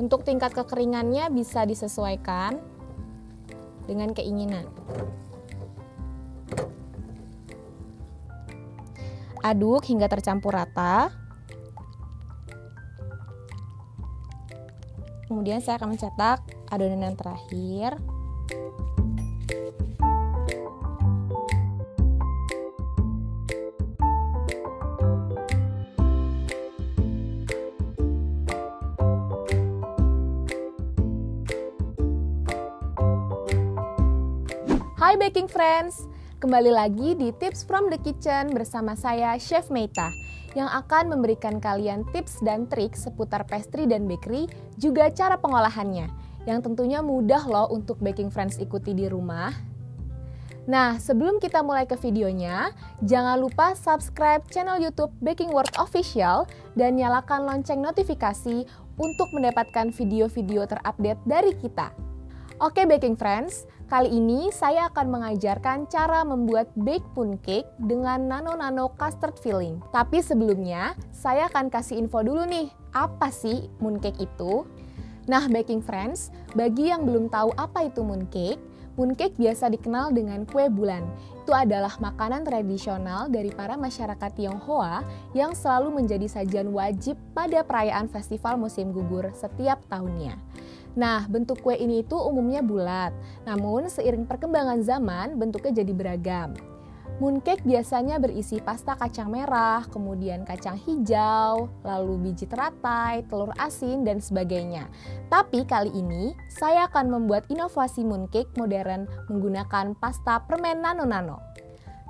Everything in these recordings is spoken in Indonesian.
Untuk tingkat kekeringannya bisa disesuaikan dengan keinginan. Aduk hingga tercampur rata. Kemudian saya akan mencetak adonan yang terakhir. Hai baking friends, kembali lagi di Tips from the Kitchen bersama saya Chef Meita yang akan memberikan kalian tips dan trik seputar pastry dan bakery, juga cara pengolahannya yang tentunya mudah loh untuk baking friends ikuti di rumah. Nah, sebelum kita mulai ke videonya, jangan lupa subscribe channel YouTube Baking World Official dan nyalakan lonceng notifikasi untuk mendapatkan video-video terupdate dari kita. Oke baking friends, kali ini saya akan mengajarkan cara membuat baked mooncake dengan nano-nano custard filling. Tapi sebelumnya, saya akan kasih info dulu nih, apa sih mooncake itu? Nah baking friends, bagi yang belum tahu apa itu mooncake, mooncake biasa dikenal dengan kue bulan. Itu adalah makanan tradisional dari para masyarakat Tionghoa yang selalu menjadi sajian wajib pada perayaan festival musim gugur setiap tahunnya. Nah, bentuk kue ini itu umumnya bulat, namun seiring perkembangan zaman bentuknya jadi beragam. Mooncake biasanya berisi pasta kacang merah, kemudian kacang hijau, lalu biji teratai, telur asin, dan sebagainya. Tapi kali ini saya akan membuat inovasi mooncake modern menggunakan pasta permen nano-nano.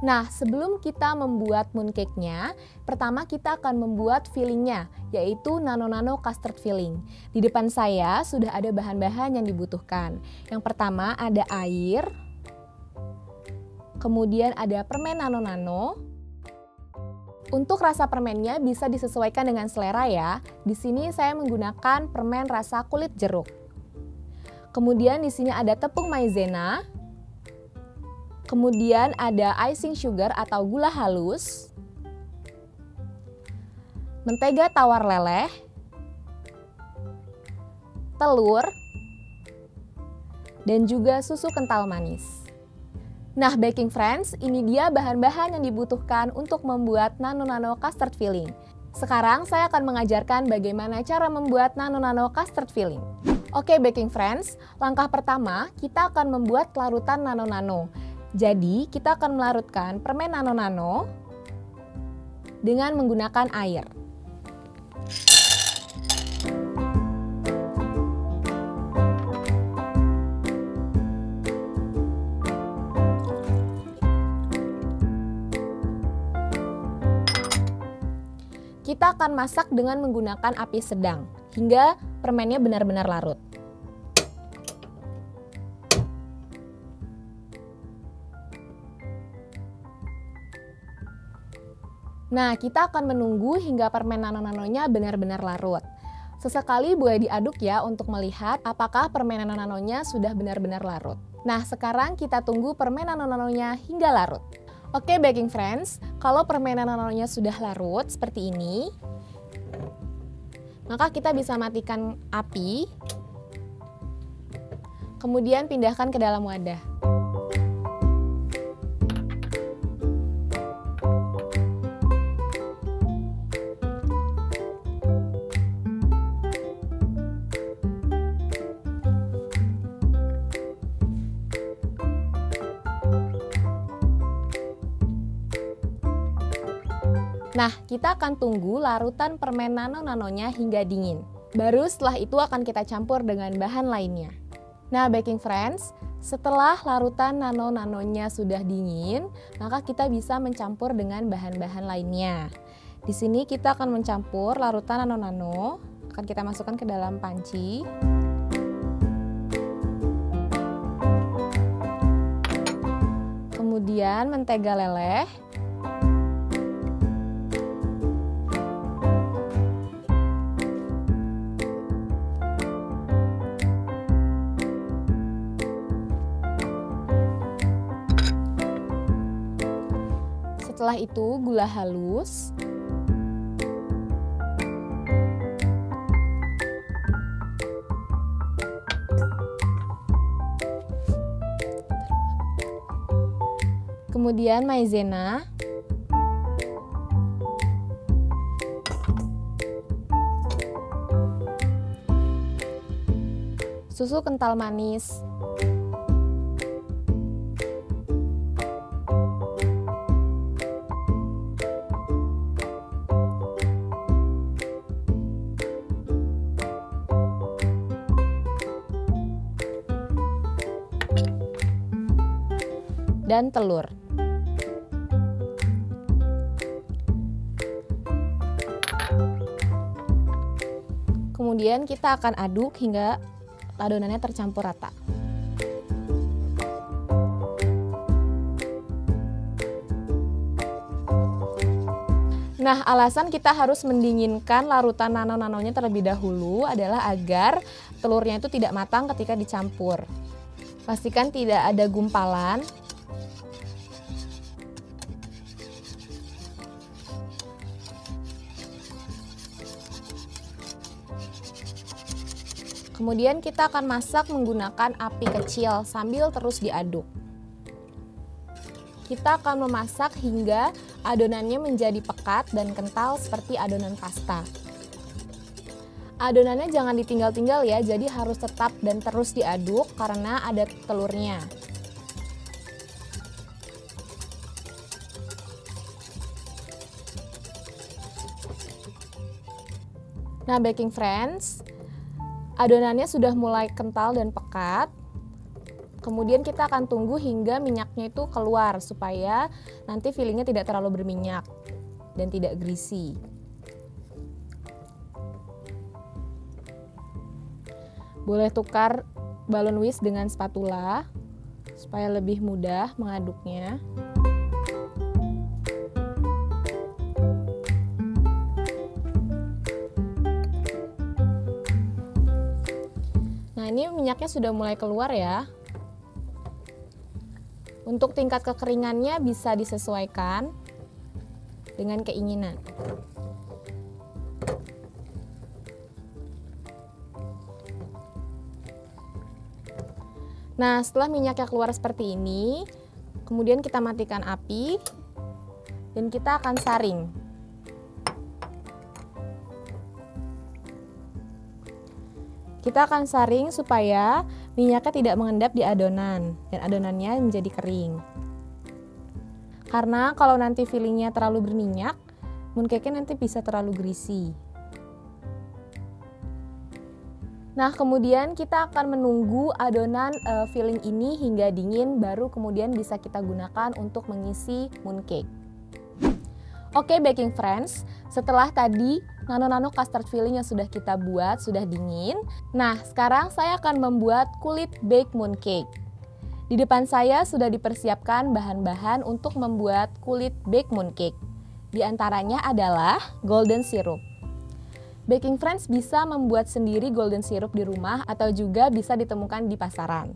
Nah, sebelum kita membuat mooncake-nya, pertama kita akan membuat fillingnya, yaitu nano-nano custard filling. Di depan saya sudah ada bahan-bahan yang dibutuhkan. Yang pertama ada air, kemudian ada permen nano-nano. Untuk rasa permennya bisa disesuaikan dengan selera ya. Di sini saya menggunakan permen rasa kulit jeruk. Kemudian di sini ada tepung maizena. Kemudian ada icing sugar atau gula halus, mentega tawar leleh, telur, dan juga susu kental manis. Nah baking friends, ini dia bahan-bahan yang dibutuhkan untuk membuat nano-nano custard filling. Sekarang saya akan mengajarkan bagaimana cara membuat nano-nano custard filling. Oke baking friends, langkah pertama kita akan membuat larutan nano-nano. Jadi, kita akan melarutkan permen nano-nano dengan menggunakan air. Kita akan masak dengan menggunakan api sedang hingga permennya benar-benar larut. Nah, kita akan menunggu hingga permen nano-nanonya benar-benar larut. Sesekali boleh diaduk ya untuk melihat apakah permen nano-nanonya sudah benar-benar larut. Nah, sekarang kita tunggu permen nano-nanonya hingga larut. Oke baking friends, kalau permen nano-nanonya sudah larut seperti ini, maka kita bisa matikan api, kemudian pindahkan ke dalam wadah. Nah, kita akan tunggu larutan permen nano-nanonya hingga dingin. Baru setelah itu akan kita campur dengan bahan lainnya. Nah, baking friends, setelah larutan nano-nanonya sudah dingin, maka kita bisa mencampur dengan bahan-bahan lainnya. Di sini kita akan mencampur larutan nano-nano, akan kita masukkan ke dalam panci. Kemudian mentega leleh. Setelah itu gula halus, kemudian maizena, susu kental manis, dan telur. Kemudian kita akan aduk hingga adonannya tercampur rata. Nah, alasan kita harus mendinginkan larutan nano-nanonya terlebih dahulu adalah agar telurnya itu tidak matang ketika dicampur. Pastikan tidak ada gumpalan. Kemudian kita akan masak menggunakan api kecil sambil terus diaduk. Kita akan memasak hingga adonannya menjadi pekat dan kental seperti adonan pasta. Adonannya jangan ditinggal-tinggal ya, jadi harus tetap dan terus diaduk karena ada telurnya. Nah, baking friends, adonannya sudah mulai kental dan pekat. Kemudian kita akan tunggu hingga minyaknya itu keluar supaya nanti fillingnya tidak terlalu berminyak dan tidak greasy. Boleh tukar balon whisk dengan spatula supaya lebih mudah mengaduknya. Nah, ini minyaknya sudah mulai keluar ya. Untuk tingkat kekeringannya bisa disesuaikan dengan keinginan. Nah, setelah minyaknya keluar seperti ini, kemudian kita matikan api dan kita akan saring. Kita akan saring supaya minyaknya tidak mengendap di adonan dan adonannya menjadi kering. Karena kalau nanti fillingnya terlalu berminyak, mooncake-nya nanti bisa terlalu greasy. Nah, kemudian kita akan menunggu adonan filling ini hingga dingin, baru kemudian bisa kita gunakan untuk mengisi mooncake. Oke, baking friends, setelah tadi nano-nano custard filling yang sudah kita buat sudah dingin. Nah, sekarang saya akan membuat kulit bake mooncake. Di depan saya sudah dipersiapkan bahan-bahan untuk membuat kulit bake mooncake. Di antaranya adalah golden syrup. Baking friends bisa membuat sendiri golden syrup di rumah atau juga bisa ditemukan di pasaran.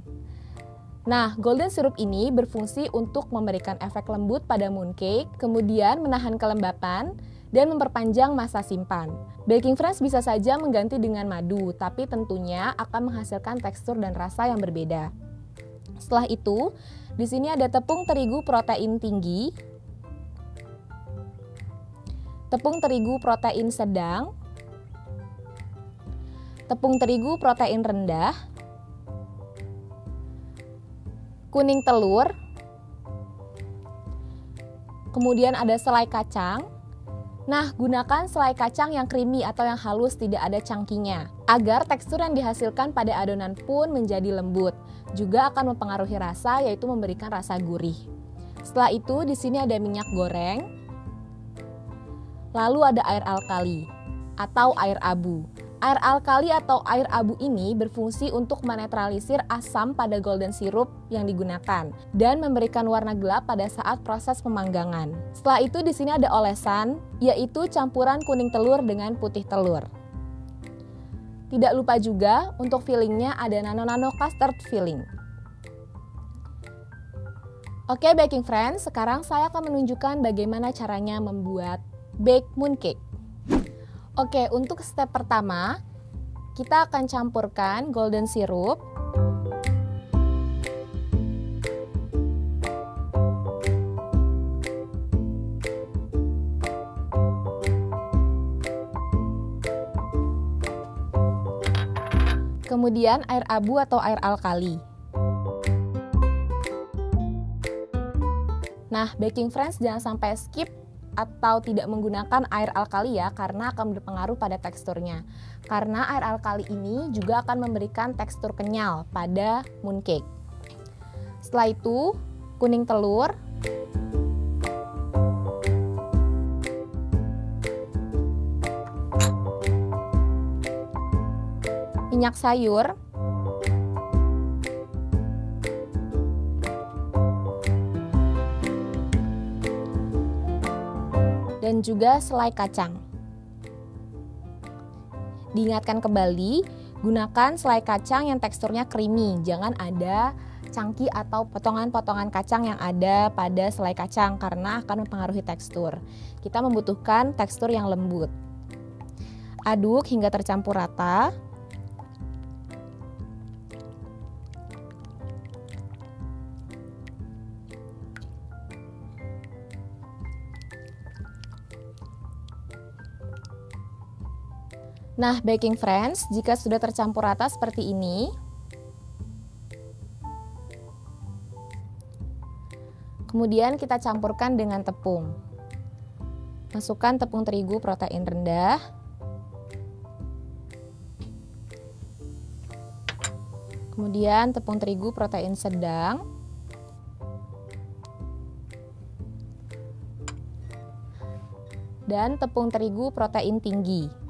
Nah, golden syrup ini berfungsi untuk memberikan efek lembut pada mooncake, kemudian menahan kelembapan, dan memperpanjang masa simpan. Baking friends bisa saja mengganti dengan madu, tapi tentunya akan menghasilkan tekstur dan rasa yang berbeda. Setelah itu, di sini ada tepung terigu protein tinggi, tepung terigu protein sedang, tepung terigu protein rendah, kuning telur, kemudian ada selai kacang. Nah, gunakan selai kacang yang creamy atau yang halus, tidak ada cangkingnya, agar tekstur yang dihasilkan pada adonan pun menjadi lembut. Juga akan mempengaruhi rasa, yaitu memberikan rasa gurih. Setelah itu, di sini ada minyak goreng, lalu ada air alkali atau air abu. Air alkali atau air abu ini berfungsi untuk menetralisir asam pada golden syrup yang digunakan dan memberikan warna gelap pada saat proses pemanggangan. Setelah itu di sini ada olesan, yaitu campuran kuning telur dengan putih telur. Tidak lupa juga untuk fillingnya ada nano-nano custard filling. Oke baking friends, sekarang saya akan menunjukkan bagaimana caranya membuat bake mooncake. Oke, untuk step pertama, kita akan campurkan golden syrup, Kemudian air abu atau air alkali. Nah, baking friends jangan sampai skip atau tidak menggunakan air alkali ya, karena akan berpengaruh pada teksturnya. Karena air alkali ini juga akan memberikan tekstur kenyal pada mooncake. Setelah itu, kuning telur, minyak sayur, dan juga selai kacang. Diingatkan kembali, gunakan selai kacang yang teksturnya creamy, jangan ada cangki atau potongan-potongan kacang yang ada pada selai kacang karena akan mempengaruhi tekstur. Kita membutuhkan tekstur yang lembut. Aduk hingga tercampur rata. Nah, baking friends, jika sudah tercampur rata seperti ini, kemudian kita campurkan dengan tepung. Masukkan tepung terigu protein rendah, kemudian tepung terigu protein sedang, dan tepung terigu protein tinggi.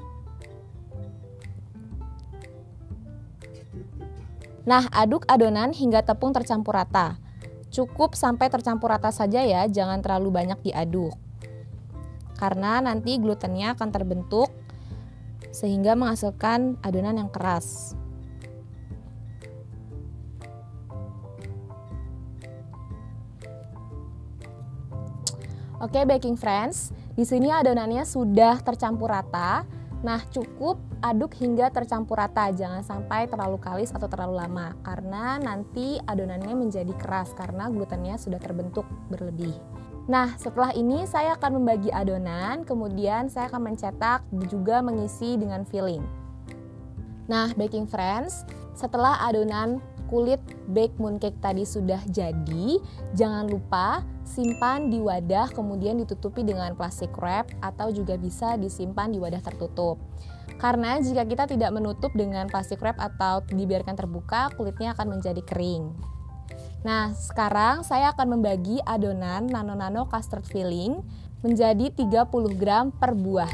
Nah, aduk adonan hingga tepung tercampur rata. Cukup sampai tercampur rata saja ya, jangan terlalu banyak diaduk. Karena nanti glutennya akan terbentuk sehingga menghasilkan adonan yang keras. Oke, baking friends, di sini adonannya sudah tercampur rata. Nah, cukup aduk hingga tercampur rata, jangan sampai terlalu kalis atau terlalu lama karena nanti adonannya menjadi keras karena glutennya sudah terbentuk berlebih. Nah, setelah ini saya akan membagi adonan, kemudian saya akan mencetak dan juga mengisi dengan filling. Nah, baking friends, setelah adonan kulit bake mooncake tadi sudah jadi, jangan lupa simpan di wadah kemudian ditutupi dengan plastik wrap atau juga bisa disimpan di wadah tertutup. Karena jika kita tidak menutup dengan plastik wrap atau dibiarkan terbuka, kulitnya akan menjadi kering. Nah, sekarang saya akan membagi adonan nano-nano custard filling menjadi 30 gram per buah.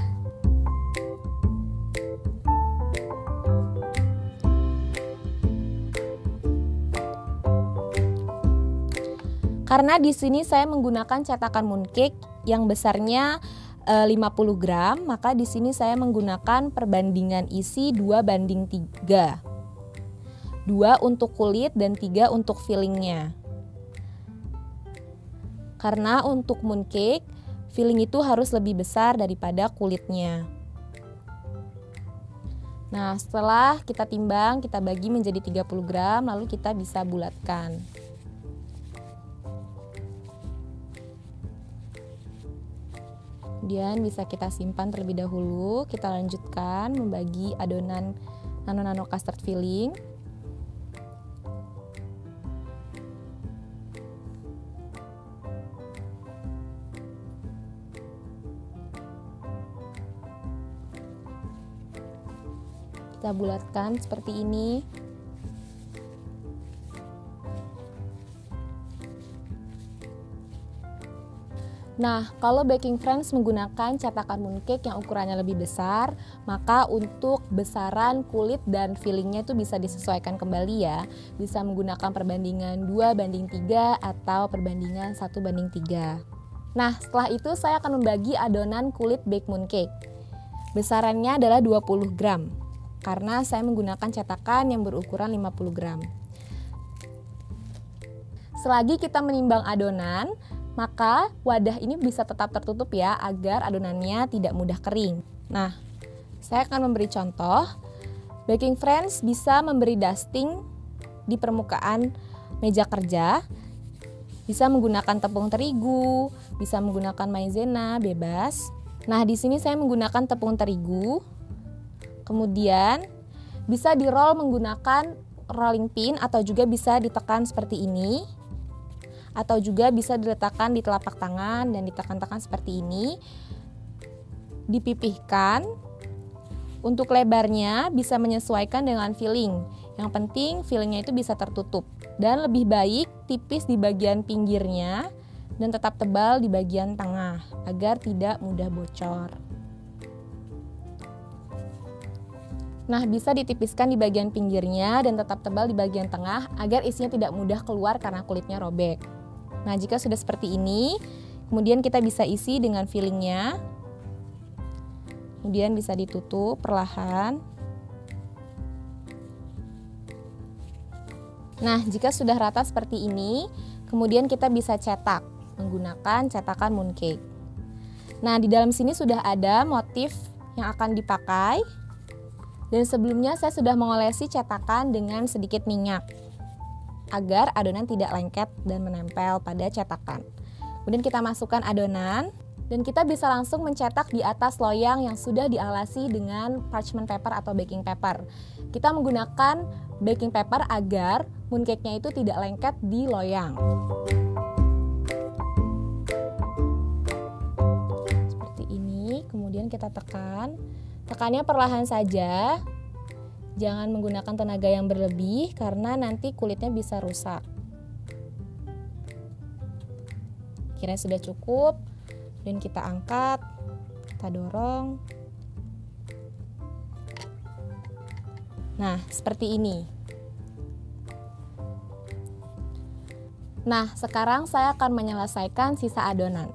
Karena di sini saya menggunakan cetakan mooncake yang besarnya 50 gram, maka di sini saya menggunakan perbandingan isi 2:3. 2 untuk kulit dan 3 untuk fillingnya. Karena untuk mooncake, filling itu harus lebih besar daripada kulitnya. Nah, setelah kita timbang, kita bagi menjadi 30 gram, lalu kita bisa bulatkan. Kemudian bisa kita simpan terlebih dahulu. Kita lanjutkan membagi adonan nano-nano custard filling. Kita bulatkan seperti ini. Nah, kalau baking friends menggunakan cetakan mooncake yang ukurannya lebih besar, maka untuk besaran kulit dan fillingnya itu bisa disesuaikan kembali ya. Bisa menggunakan perbandingan 2:3 atau perbandingan 1:3. Nah, setelah itu saya akan membagi adonan kulit bake mooncake. Besarannya adalah 20 gram, karena saya menggunakan cetakan yang berukuran 50 gram. Selagi kita menimbang adonan, maka wadah ini bisa tetap tertutup ya, agar adonannya tidak mudah kering. Nah, saya akan memberi contoh. Baking friends bisa memberi dusting di permukaan meja kerja. Bisa menggunakan tepung terigu, bisa menggunakan maizena, bebas. Nah, di sini saya menggunakan tepung terigu. Kemudian Bisa di-roll menggunakan rolling pin atau juga bisa ditekan seperti ini. Atau juga bisa diletakkan di telapak tangan dan ditekan-tekan seperti ini. Dipipihkan. Untuk lebarnya bisa menyesuaikan dengan filling. Yang penting fillingnya itu bisa tertutup. Dan lebih baik tipis di bagian pinggirnya dan tetap tebal di bagian tengah agar tidak mudah bocor. Nah, bisa ditipiskan di bagian pinggirnya dan tetap tebal di bagian tengah agar isinya tidak mudah keluar karena kulitnya robek. Nah, jika sudah seperti ini, kemudian kita bisa isi dengan fillingnya. Kemudian bisa ditutup perlahan. Nah, jika sudah rata seperti ini, kemudian kita bisa cetak menggunakan cetakan mooncake. Nah, di dalam sini sudah ada motif yang akan dipakai. Dan sebelumnya saya sudah mengolesi cetakan dengan sedikit minyak agar adonan tidak lengket dan menempel pada cetakan. Kemudian kita masukkan adonan dan kita bisa langsung mencetak di atas loyang yang sudah dialasi dengan parchment paper atau baking paper. Kita menggunakan baking paper agar mooncake-nya itu tidak lengket di loyang. Seperti ini, kemudian kita tekan. Tekannya perlahan saja, jangan menggunakan tenaga yang berlebih karena nanti kulitnya bisa rusak. Kira sudah cukup dan kita angkat, kita dorong. Nah, seperti ini. Nah, sekarang saya akan menyelesaikan sisa adonan.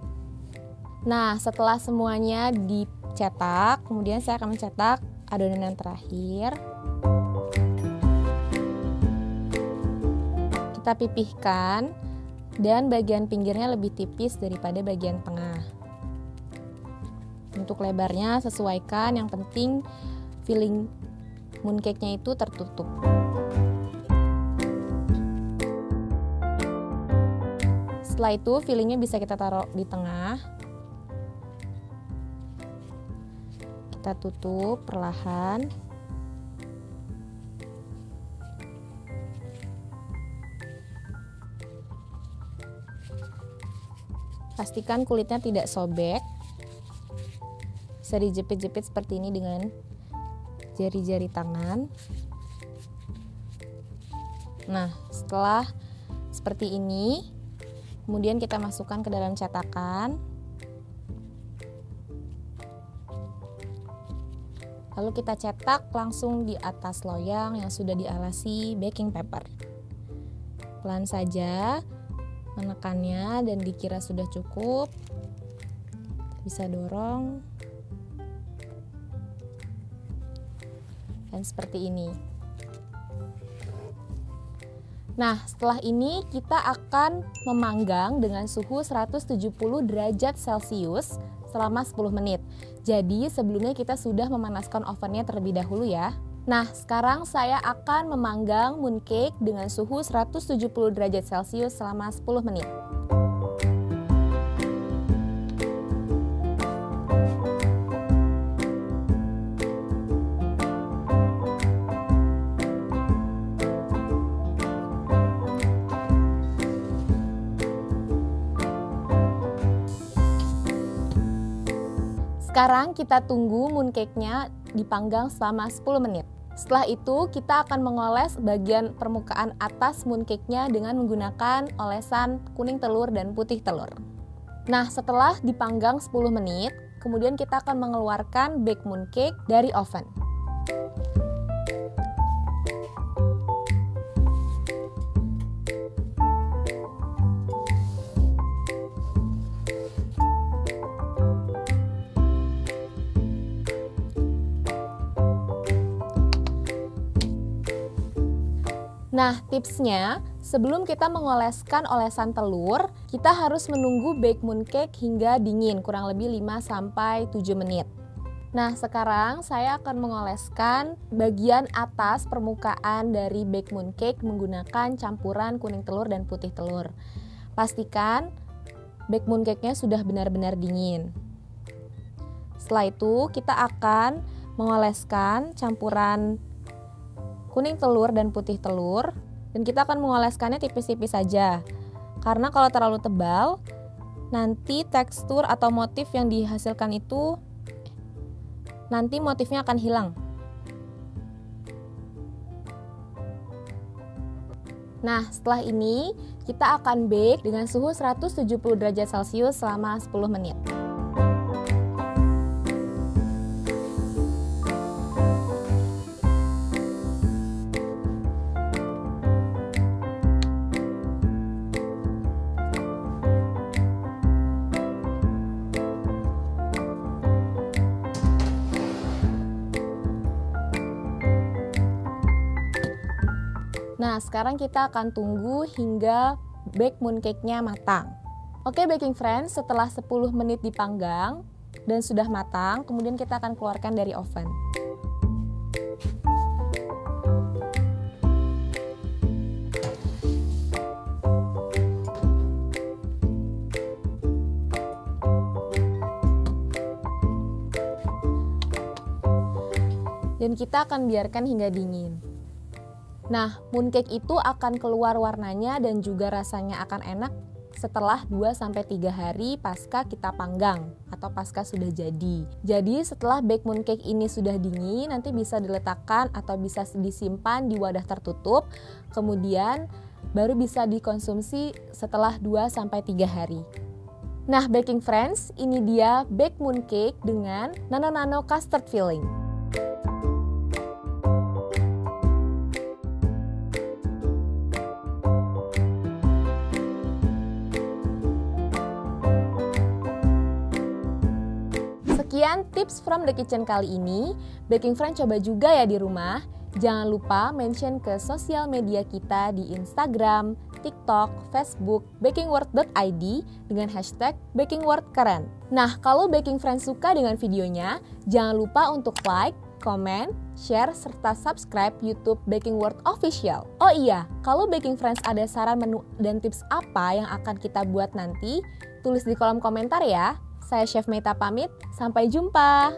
Nah, setelah semuanya dicetak, kemudian saya akan mencetak adonan yang terakhir. Kita pipihkan dan bagian pinggirnya lebih tipis daripada bagian tengah. Untuk lebarnya sesuaikan, yang penting filling mooncake-nya itu tertutup. Setelah itu fillingnya bisa kita taruh di tengah. Kita tutup perlahan. Pastikan kulitnya tidak sobek. Bisa dijepit-jepit seperti ini dengan jari-jari tangan. Nah, setelah seperti ini, kemudian kita masukkan ke dalam cetakan. Lalu kita cetak langsung di atas loyang yang sudah dialasi baking paper. Pelan saja menekannya dan dikira sudah cukup. Bisa dorong. Dan seperti ini. Nah, setelah ini kita akan memanggang dengan suhu 170 derajat Celcius selama 10 menit. Jadi sebelumnya kita sudah memanaskan ovennya terlebih dahulu ya. Nah, sekarang saya akan memanggang mooncake dengan suhu 170 derajat Celcius selama 10 menit. Sekarang kita tunggu mooncake-nya dipanggang selama 10 menit. Setelah itu kita akan mengoles bagian permukaan atas mooncake-nya dengan menggunakan olesan kuning telur dan putih telur. Nah, setelah dipanggang 10 menit, kemudian kita akan mengeluarkan bake mooncake dari oven. Nah, tipsnya, sebelum kita mengoleskan olesan telur, kita harus menunggu bake mooncake hingga dingin, kurang lebih 5-7 menit. Nah, sekarang saya akan mengoleskan bagian atas permukaan dari bake mooncake menggunakan campuran kuning telur dan putih telur. Pastikan bake mooncake-nya sudah benar-benar dingin. Setelah itu, kita akan mengoleskan campuran kuning telur dan putih telur, dan kita akan mengoleskannya tipis-tipis saja. Karena kalau terlalu tebal, nanti tekstur atau motif yang dihasilkan itu nanti motifnya akan hilang. Nah, setelah ini kita akan bake dengan suhu 170 derajat Celcius selama 10 menit. Nah, sekarang kita akan tunggu hingga bake mooncake-nya matang. Oke, baking friends, setelah 10 menit dipanggang dan sudah matang, kemudian kita akan keluarkan dari oven. Dan kita akan biarkan hingga dingin. Nah, mooncake itu akan keluar warnanya dan juga rasanya akan enak setelah 2-3 hari pasca kita panggang atau pasca sudah jadi. Jadi setelah bake mooncake ini sudah dingin, nanti bisa diletakkan atau bisa disimpan di wadah tertutup, kemudian baru bisa dikonsumsi setelah 2-3 hari. Nah, baking friends, ini dia bake mooncake dengan nano-nano custard filling. Sekian tips from the kitchen kali ini. Baking friend coba juga ya di rumah. Jangan lupa mention ke sosial media kita di Instagram, TikTok, Facebook, bakingworld.id dengan hashtag bakingworldkeren. Nah, kalau baking friend suka dengan videonya, jangan lupa untuk like, komen, share, serta subscribe YouTube Baking World Official. Oh iya, kalau baking friends ada saran menu dan tips apa yang akan kita buat nanti, tulis di kolom komentar ya. Saya Chef Meita pamit, sampai jumpa!